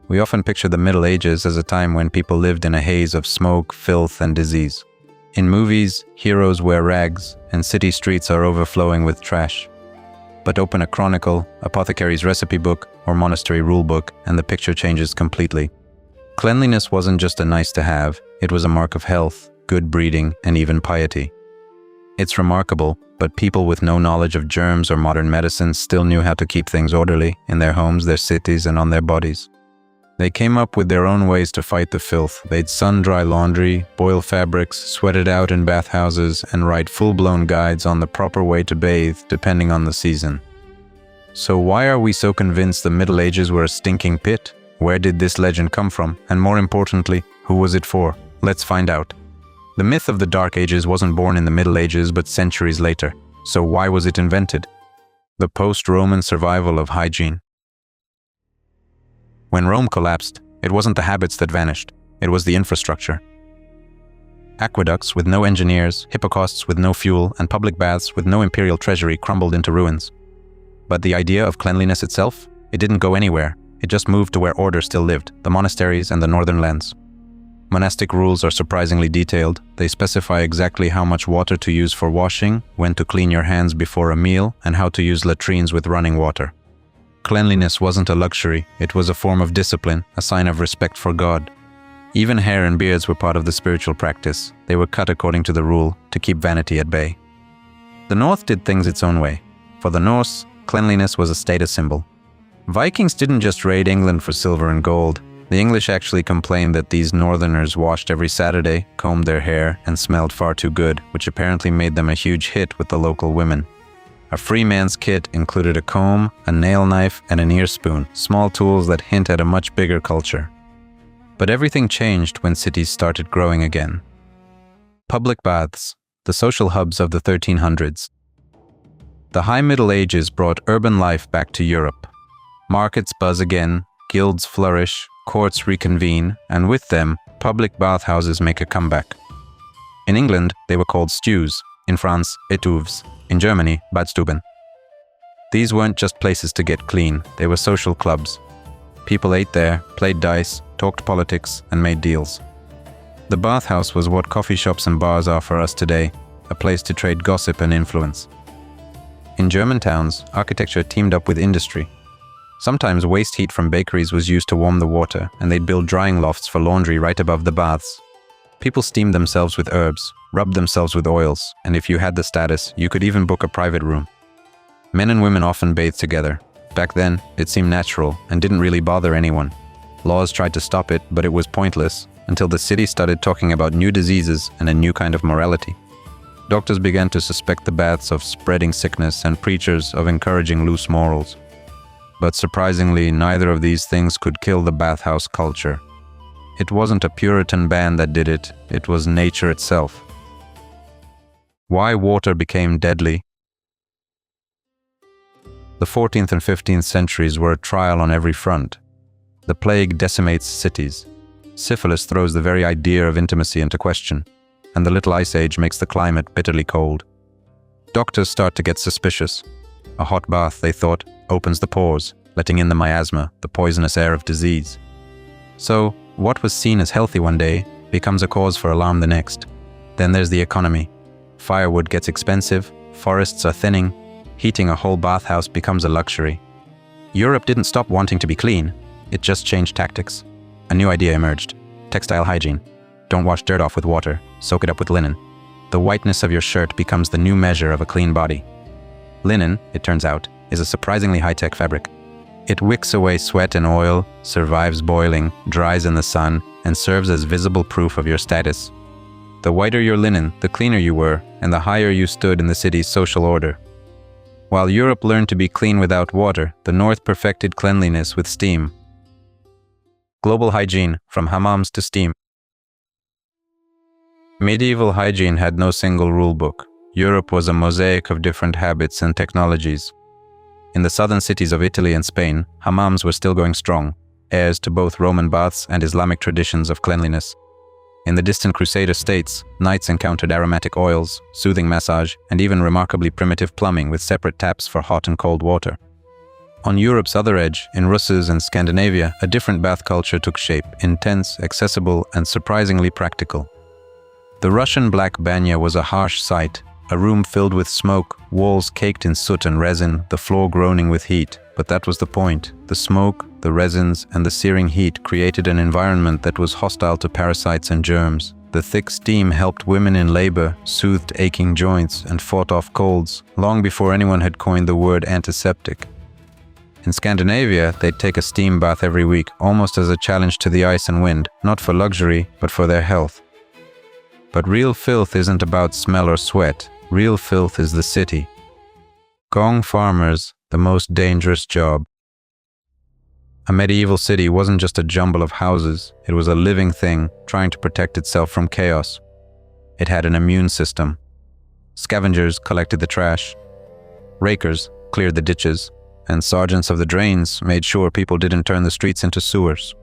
We often picture the Middle Ages as a time when people lived in a haze of smoke, filth, and disease. In movies, heroes wear rags, and city streets are overflowing with trash. But open a chronicle, apothecary's recipe book, or monastery rulebook, and the picture changes completely. Cleanliness wasn't just a nice-to-have, it was a mark of health, good breeding, and even piety. It's remarkable, but people with no knowledge of germs or modern medicine still knew how to keep things orderly in their homes, their cities, and on their bodies. They came up with their own ways to fight the filth. They'd sun-dry laundry, boil fabrics, sweat it out in bathhouses, and write full-blown guides on the proper way to bathe, depending on the season. So why are we so convinced the Middle Ages were a stinking pit? Where did this legend come from? And more importantly, who was it for? Let's find out. The myth of the Dark Ages wasn't born in the Middle Ages, but centuries later. So why was it invented? The post-Roman survival of hygiene. When Rome collapsed, it wasn't the habits that vanished, it was the infrastructure. Aqueducts with no engineers, hippocausts with no fuel, and public baths with no imperial treasury crumbled into ruins. But the idea of cleanliness itself? It didn't go anywhere. It just moved to where order still lived, the monasteries and the northern lands. Monastic rules are surprisingly detailed. They specify exactly how much water to use for washing, when to clean your hands before a meal, and how to use latrines with running water. Cleanliness wasn't a luxury, it was a form of discipline, a sign of respect for God. Even hair and beards were part of the spiritual practice. They were cut according to the rule, to keep vanity at bay. The North did things its own way. For the Norse, cleanliness was a status symbol. Vikings didn't just raid England for silver and gold. The English actually complained that these northerners washed every Saturday, combed their hair, and smelled far too good, which apparently made them a huge hit with the local women. A free man's kit included a comb, a nail knife, and an ear spoon, small tools that hint at a much bigger culture. But everything changed when cities started growing again. Public baths, the social hubs of the 1300s. The High Middle Ages brought urban life back to Europe. Markets buzz again, guilds flourish, courts reconvene, and with them, public bathhouses make a comeback. In England, they were called stews. In France, étuves. In Germany, Badstuben. These weren't just places to get clean, they were social clubs. People ate there, played dice, talked politics, and made deals. The bathhouse was what coffee shops and bars are for us today, a place to trade gossip and influence. In German towns, architecture teamed up with industry. Sometimes waste heat from bakeries was used to warm the water, and they'd build drying lofts for laundry right above the baths. People steamed themselves with herbs, rubbed themselves with oils, and if you had the status, you could even book a private room. Men and women often bathed together. Back then, it seemed natural and didn't really bother anyone. Laws tried to stop it, but it was pointless, until the city started talking about new diseases and a new kind of morality. Doctors began to suspect the baths of spreading sickness and preachers of encouraging loose morals. But surprisingly, neither of these things could kill the bathhouse culture. It wasn't a Puritan ban that did it, it was nature itself. Why water became deadly? The 14th and 15th centuries were a trial on every front. The plague decimates cities. Syphilis throws the very idea of intimacy into question, and the Little Ice Age makes the climate bitterly cold. Doctors start to get suspicious. A hot bath, they thought, opens the pores, letting in the miasma, the poisonous air of disease. So, what was seen as healthy one day becomes a cause for alarm the next. Then there's the economy. Firewood gets expensive, forests are thinning, heating a whole bathhouse becomes a luxury. Europe didn't stop wanting to be clean, it just changed tactics. A new idea emerged: textile hygiene. Don't wash dirt off with water, soak it up with linen. The whiteness of your shirt becomes the new measure of a clean body. Linen, it turns out, is a surprisingly high-tech fabric. It wicks away sweat and oil, survives boiling, dries in the sun, and serves as visible proof of your status. The whiter your linen, the cleaner you were, and the higher you stood in the city's social order. While Europe learned to be clean without water, the North perfected cleanliness with steam. Global hygiene, from hammams to steam. Medieval hygiene had no single rule book. Europe was a mosaic of different habits and technologies. In the southern cities of Italy and Spain, hammams were still going strong, heirs to both Roman baths and Islamic traditions of cleanliness. In the distant Crusader states, knights encountered aromatic oils, soothing massage, and even remarkably primitive plumbing with separate taps for hot and cold water. On Europe's other edge, in Russes and Scandinavia, a different bath culture took shape, intense, accessible, and surprisingly practical. The Russian black banya was a harsh sight, a room filled with smoke, walls caked in soot and resin, the floor groaning with heat. But that was the point. The smoke, the resins, and the searing heat created an environment that was hostile to parasites and germs. The thick steam helped women in labor, soothed aching joints, and fought off colds, long before anyone had coined the word antiseptic. In Scandinavia, they'd take a steam bath every week, almost as a challenge to the ice and wind, not for luxury, but for their health. But real filth isn't about smell or sweat. Real filth is the city. Gong farmers, the most dangerous job. A medieval city wasn't just a jumble of houses, it was a living thing trying to protect itself from chaos. It had an immune system. Scavengers collected the trash. Rakers cleared the ditches. And sergeants of the drains made sure people didn't turn the streets into sewers.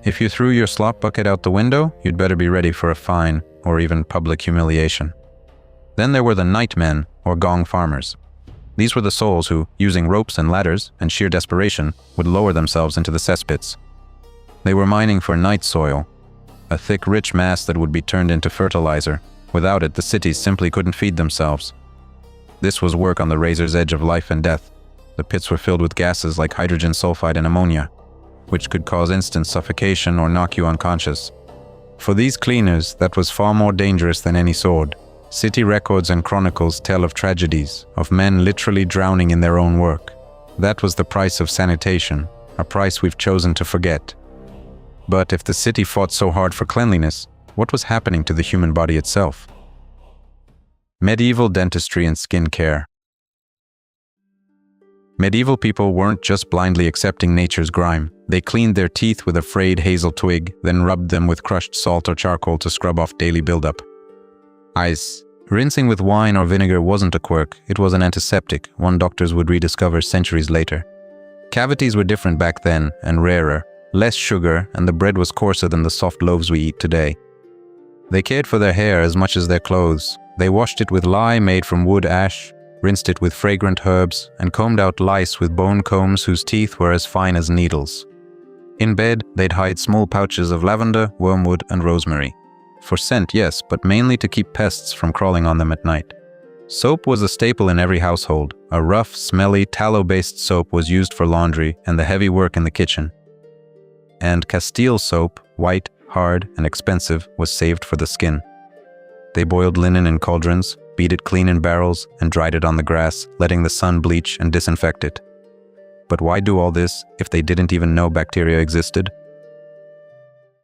If you threw your slop bucket out the window, you'd better be ready for a fine or even public humiliation. Then there were the nightmen, or gong farmers. These were the souls who, using ropes and ladders and sheer desperation, would lower themselves into the cesspits. They were mining for night soil, a thick, rich mass that would be turned into fertilizer. Without it, the cities simply couldn't feed themselves. This was work on the razor's edge of life and death. The pits were filled with gases like hydrogen sulfide and ammonia, which could cause instant suffocation or knock you unconscious. For these cleaners, that was far more dangerous than any sword. City records and chronicles tell of tragedies, of men literally drowning in their own work. That was the price of sanitation, a price we've chosen to forget. But if the city fought so hard for cleanliness, what was happening to the human body itself? Medieval dentistry and skin care. Medieval people weren't just blindly accepting nature's grime. They cleaned their teeth with a frayed hazel twig, then rubbed them with crushed salt or charcoal to scrub off daily buildup. Ice. Rinsing with wine or vinegar wasn't a quirk, it was an antiseptic, one doctors would rediscover centuries later. Cavities were different back then, and rarer, less sugar, and the bread was coarser than the soft loaves we eat today. They cared for their hair as much as their clothes. They washed it with lye made from wood ash, rinsed it with fragrant herbs, and combed out lice with bone combs whose teeth were as fine as needles. In bed, they'd hide small pouches of lavender, wormwood, and rosemary. For scent, yes, but mainly to keep pests from crawling on them at night. Soap was a staple in every household. A rough, smelly, tallow-based soap was used for laundry and the heavy work in the kitchen. And Castile soap, white, hard, and expensive, was saved for the skin. They boiled linen in cauldrons, beat it clean in barrels, and dried it on the grass, letting the sun bleach and disinfect it. But why do all this if they didn't even know bacteria existed?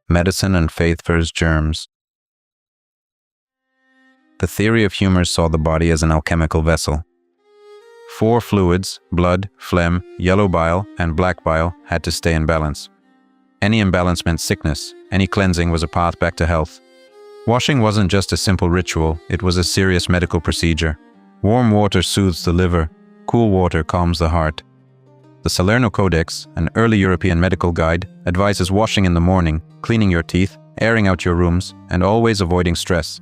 Medicine and faith versus germs. The theory of humor saw the body as an alchemical vessel. 4 fluids, blood, phlegm, yellow bile, and black bile, had to stay in balance. Any imbalance meant sickness. Any cleansing was a path back to health. Washing wasn't just a simple ritual, it was a serious medical procedure. Warm water soothes the liver, cool water calms the heart. The Salerno Codex, an early European medical guide, advises washing in the morning, cleaning your teeth, airing out your rooms, and always avoiding stress.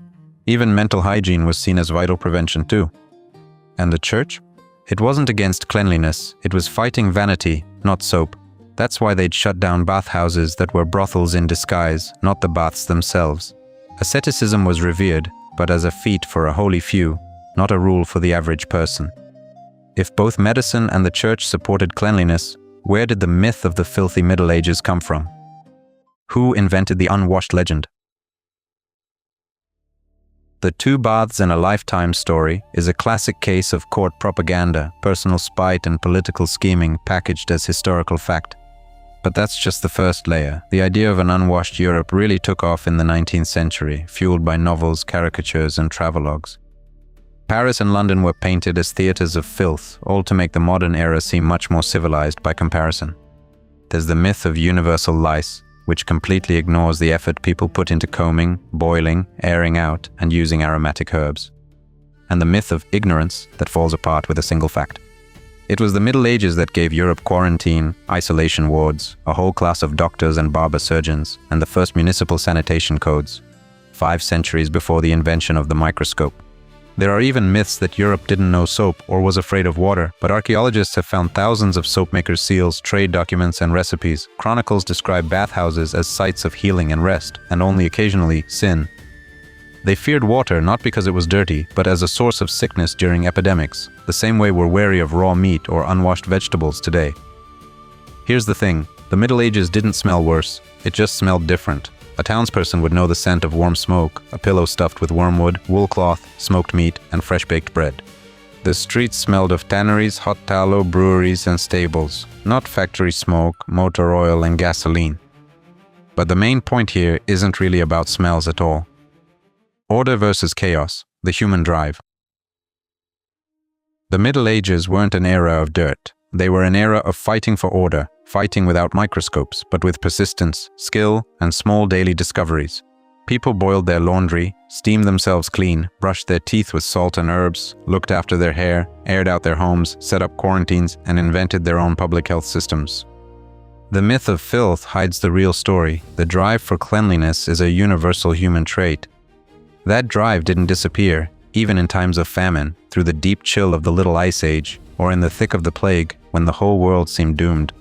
Even mental hygiene was seen as vital prevention too. And the church? It wasn't against cleanliness, it was fighting vanity, not soap. That's why they'd shut down bathhouses that were brothels in disguise, not the baths themselves. Asceticism was revered, but as a feat for a holy few, not a rule for the average person. If both medicine and the church supported cleanliness, where did the myth of the filthy Middle Ages come from? Who invented the unwashed legend? The 2 Baths in a Lifetime story is a classic case of court propaganda, personal spite, and political scheming packaged as historical fact. But that's just the first layer. The idea of an unwashed Europe really took off in the 19th century, fueled by novels, caricatures, and travelogues. Paris and London were painted as theaters of filth, all to make the modern era seem much more civilized by comparison. There's the myth of universal lice, which completely ignores the effort people put into combing, boiling, airing out, and using aromatic herbs. And the myth of ignorance that falls apart with a single fact. It was the Middle Ages that gave Europe quarantine, isolation wards, a whole class of doctors and barber surgeons, and the first municipal sanitation codes, 5 centuries before the invention of the microscope. There are even myths that Europe didn't know soap or was afraid of water, but archaeologists have found thousands of soapmakers' seals, trade documents, and recipes. Chronicles describe bathhouses as sites of healing and rest, and only occasionally sin. They feared water not because it was dirty, but as a source of sickness during epidemics, the same way we're wary of raw meat or unwashed vegetables today. Here's the thing, the Middle Ages didn't smell worse, it just smelled different. A townsperson would know the scent of warm smoke, a pillow stuffed with wormwood, wool cloth, smoked meat, and fresh-baked bread. The streets smelled of tanneries, hot tallow, breweries, and stables, not factory smoke, motor oil, and gasoline. But the main point here isn't really about smells at all. Order versus chaos, the human drive. The Middle Ages weren't an era of dirt. They were an era of fighting for order, fighting without microscopes, but with persistence, skill, and small daily discoveries. People boiled their laundry, steamed themselves clean, brushed their teeth with salt and herbs, looked after their hair, aired out their homes, set up quarantines, and invented their own public health systems. The myth of filth hides the real story. The drive for cleanliness is a universal human trait. That drive didn't disappear, even in times of famine, through the deep chill of the Little Ice Age, or in the thick of the plague, when the whole world seemed doomed.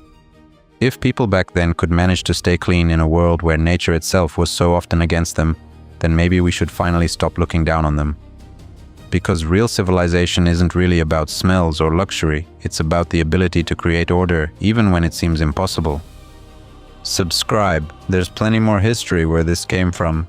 If people back then could manage to stay clean in a world where nature itself was so often against them, then maybe we should finally stop looking down on them. Because real civilization isn't really about smells or luxury, it's about the ability to create order, even when it seems impossible. Subscribe, there's plenty more history where this came from.